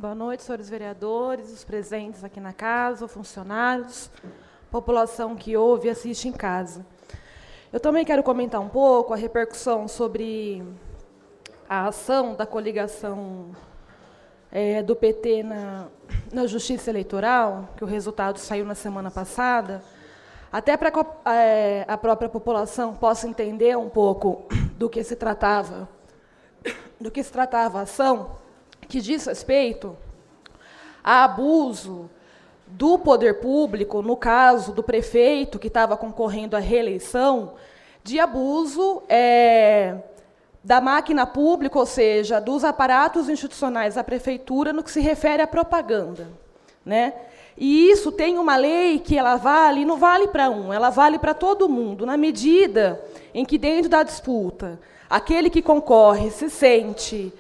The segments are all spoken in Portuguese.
Boa noite, senhores vereadores, os presentes aqui na casa, funcionários, população que ouve e assiste em casa. Eu também quero comentar um pouco a repercussão sobre a ação da coligação do PT na Justiça Eleitoral, que o resultado saiu na semana passada, até para que a própria população possa entender um pouco do que se tratava a ação, que diz respeito a abuso do poder público, no caso do prefeito que estava concorrendo à reeleição, de abuso da máquina pública, ou seja, dos aparatos institucionais da prefeitura no que se refere à propaganda, né? E isso tem uma lei que ela vale, não vale para um, ela vale para todo mundo, na medida em que, dentro da disputa, aquele que concorre se sente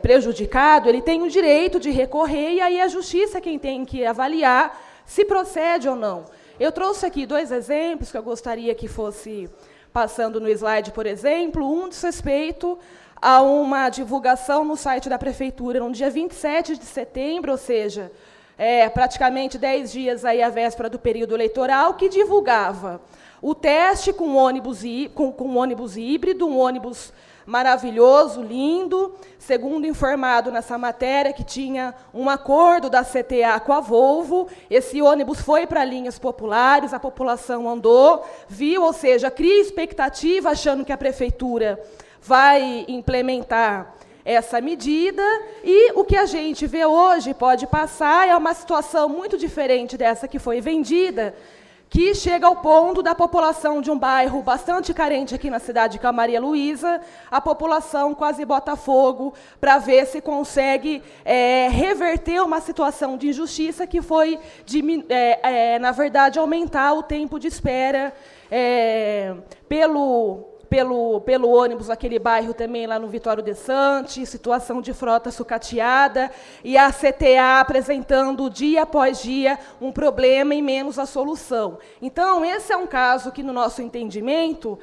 prejudicado, ele tem o direito de recorrer, e aí a justiça é quem tem que avaliar se procede ou não. Eu trouxe aqui 2 exemplos que eu gostaria que fosse passando no slide, por exemplo. Um diz respeito a uma divulgação no site da prefeitura, no dia 27 de setembro, ou seja, praticamente 10 dias aí à véspera do período eleitoral, que divulgava o teste com ônibus híbrido, um ônibus maravilhoso, lindo, segundo informado nessa matéria, que tinha um acordo da CTA com a Volvo. Esse ônibus foi para linhas populares, a população andou, viu, ou seja, cria expectativa, achando que a prefeitura vai implementar essa medida, e o que a gente vê hoje pode passar é uma situação muito diferente dessa que foi vendida, que chega ao ponto da população de um bairro bastante carente aqui na cidade de Maria Luísa, a população quase bota fogo para ver se consegue reverter uma situação de injustiça que foi, na verdade, aumentar o tempo de espera pelo ônibus, aquele bairro também lá no Vitório de Santos, situação de frota sucateada, e a CTA apresentando dia após dia um problema e menos a solução. Então, esse é um caso que, no nosso entendimento,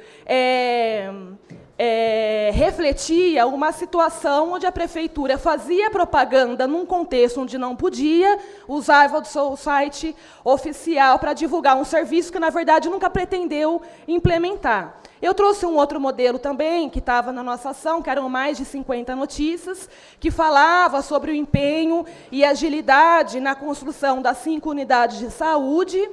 refletia uma situação onde a prefeitura fazia propaganda num contexto onde não podia, usava do seu site oficial para divulgar um serviço que, na verdade, nunca pretendeu implementar. Eu trouxe um outro modelo também, que estava na nossa ação, que eram mais de 50 notícias, que falava sobre o empenho e agilidade na construção das 5 unidades de saúde,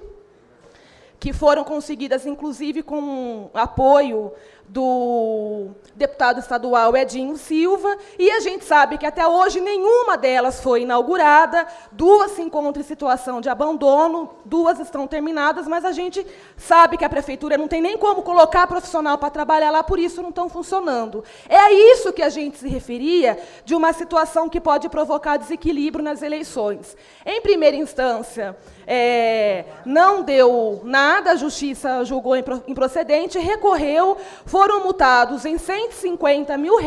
que foram conseguidas, inclusive, com apoio do deputado estadual Edinho Silva, e a gente sabe que até hoje nenhuma delas foi inaugurada, 2 se encontram em situação de abandono, 2 estão terminadas, mas a gente sabe que a prefeitura não tem nem como colocar profissional para trabalhar lá, por isso não estão funcionando. É a isso que a gente se referia, de uma situação que pode provocar desequilíbrio nas eleições. Em primeira instância, não deu nada, a justiça julgou improcedente, recorreu, foram multados em R$150 mil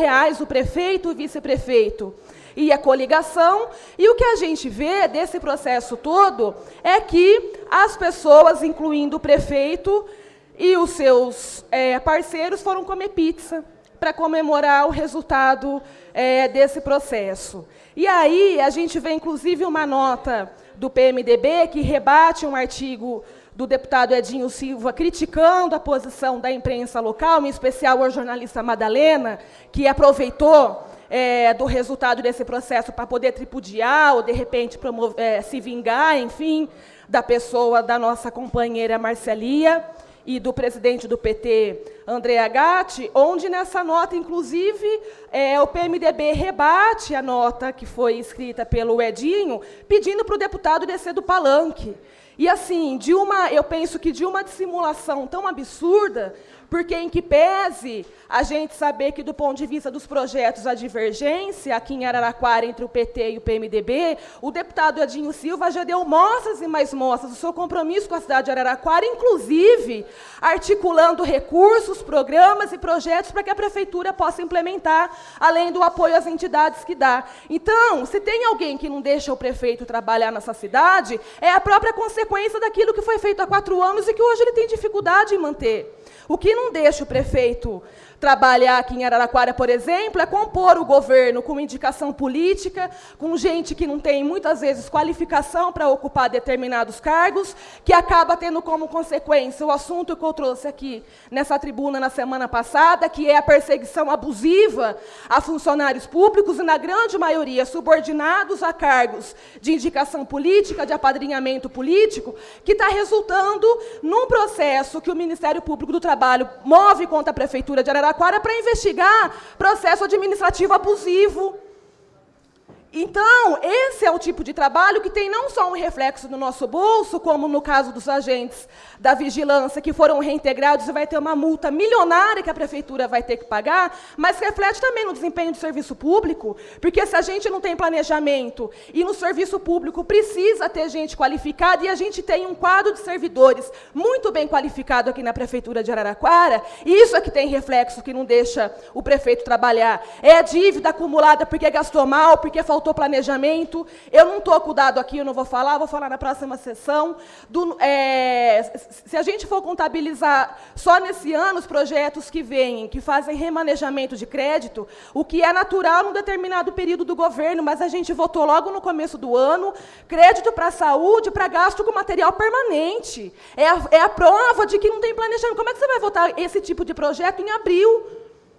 o prefeito, o vice-prefeito e a coligação, e o que a gente vê desse processo todo é que as pessoas, incluindo o prefeito e os seus parceiros, foram comer pizza para comemorar o resultado desse processo. E aí a gente vê, inclusive, uma nota do PMDB que rebate um artigo do deputado Edinho Silva, criticando a posição da imprensa local, em especial a jornalista Madalena, que aproveitou do resultado desse processo para poder tripudiar, ou, de repente, se vingar, enfim, da pessoa da nossa companheira Marcelia e do presidente do PT, André Agatti, onde, nessa nota, inclusive, o PMDB rebate a nota que foi escrita pelo Edinho, pedindo para o deputado descer do palanque. E, assim, eu penso que de uma dissimulação tão absurda, porque, em que pese a gente saber que, do ponto de vista dos projetos, a divergência aqui em Araraquara entre o PT e o PMDB, o deputado Edinho Silva já deu mostras e mais mostras do seu compromisso com a cidade de Araraquara, inclusive articulando recursos, programas e projetos para que a prefeitura possa implementar, além do apoio às entidades que dá. Então, se tem alguém que não deixa o prefeito trabalhar nessa cidade, é a própria consequência daquilo que foi feito há 4 anos e que hoje ele tem dificuldade em manter. O que não deixa o prefeito trabalhar aqui em Araraquara, por exemplo, é compor o governo com indicação política, com gente que não tem, muitas vezes, qualificação para ocupar determinados cargos, que acaba tendo como consequência o assunto que eu trouxe aqui nessa tribuna na semana passada, que é a perseguição abusiva a funcionários públicos, e, na grande maioria, subordinados a cargos de indicação política, de apadrinhamento político, que está resultando num processo que o Ministério Público do Trabalho move contra a Prefeitura de Araraquara para investigar processo administrativo abusivo. Então, esse é o tipo de trabalho que tem não só um reflexo no nosso bolso, como no caso dos agentes da vigilância que foram reintegrados e vai ter uma multa milionária que a prefeitura vai ter que pagar, mas reflete também no desempenho do serviço público, porque se a gente não tem planejamento e no serviço público precisa ter gente qualificada, e a gente tem um quadro de servidores muito bem qualificado aqui na prefeitura de Araraquara, e isso é que tem reflexo que não deixa o prefeito trabalhar. É dívida acumulada porque gastou mal, porque faltou planejamento. Eu não estou com o dado aqui, eu não vou falar na próxima sessão. Se a gente for contabilizar só nesse ano os projetos que vêm, que fazem remanejamento de crédito, o que é natural num determinado período do governo, mas a gente votou logo no começo do ano, crédito para a saúde, para gasto com material permanente. É a prova de que não tem planejamento. Como é que você vai votar esse tipo de projeto em abril,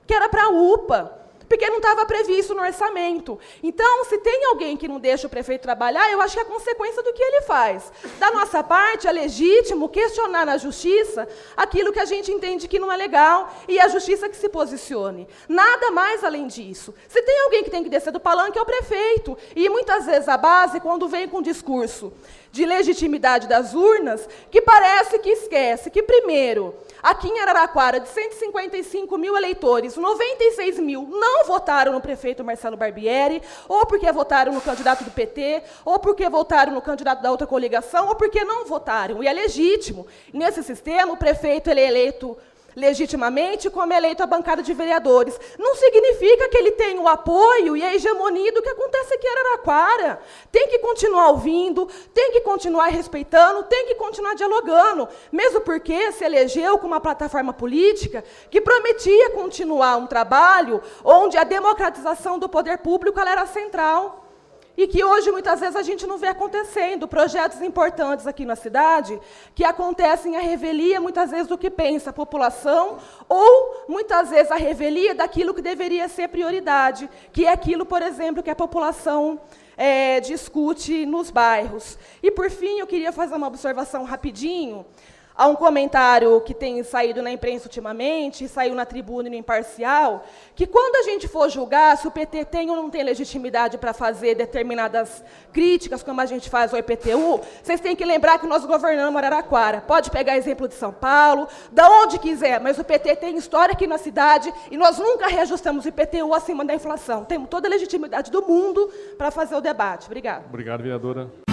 que era para a UPA? Porque não estava previsto no orçamento. Então, se tem alguém que não deixa o prefeito trabalhar, eu acho que é a consequência do que ele faz. Da nossa parte, é legítimo questionar na justiça aquilo que a gente entende que não é legal, e a justiça que se posicione. Nada mais além disso. Se tem alguém que tem que descer do palanque, é o prefeito. E, muitas vezes, a base, quando vem com o discurso de legitimidade das urnas, que parece que esquece que, primeiro, aqui em Araraquara, de 155 mil eleitores, 96 mil não votaram no prefeito Marcelo Barbieri, ou porque votaram no candidato do PT, ou porque votaram no candidato da outra coligação, ou porque não votaram. E é legítimo. Nesse sistema, o prefeito ele é eleito legitimamente, como é eleito a bancada de vereadores. Não significa que ele tem o apoio e a hegemonia do que acontece aqui em Araraquara. Tem que continuar ouvindo, tem que continuar respeitando, tem que continuar dialogando, mesmo porque se elegeu com uma plataforma política que prometia continuar um trabalho onde a democratização do poder público ela era central. E que hoje, muitas vezes, a gente não vê acontecendo. Projetos importantes aqui na cidade, que acontecem à revelia, muitas vezes, do que pensa a população, ou, muitas vezes, à revelia daquilo que deveria ser prioridade, que é aquilo, por exemplo, que a população discute nos bairros. E, por fim, eu queria fazer uma observação rapidinho. Há um comentário que tem saído na imprensa ultimamente, saiu na Tribuna e no Imparcial, que quando a gente for julgar se o PT tem ou não tem legitimidade para fazer determinadas críticas, como a gente faz ao IPTU, vocês têm que lembrar que nós governamos Araraquara. Pode pegar exemplo de São Paulo, da onde quiser, mas o PT tem história aqui na cidade e nós nunca reajustamos o IPTU acima da inflação. Temos toda a legitimidade do mundo para fazer o debate. Obrigada. Obrigado, vereadora.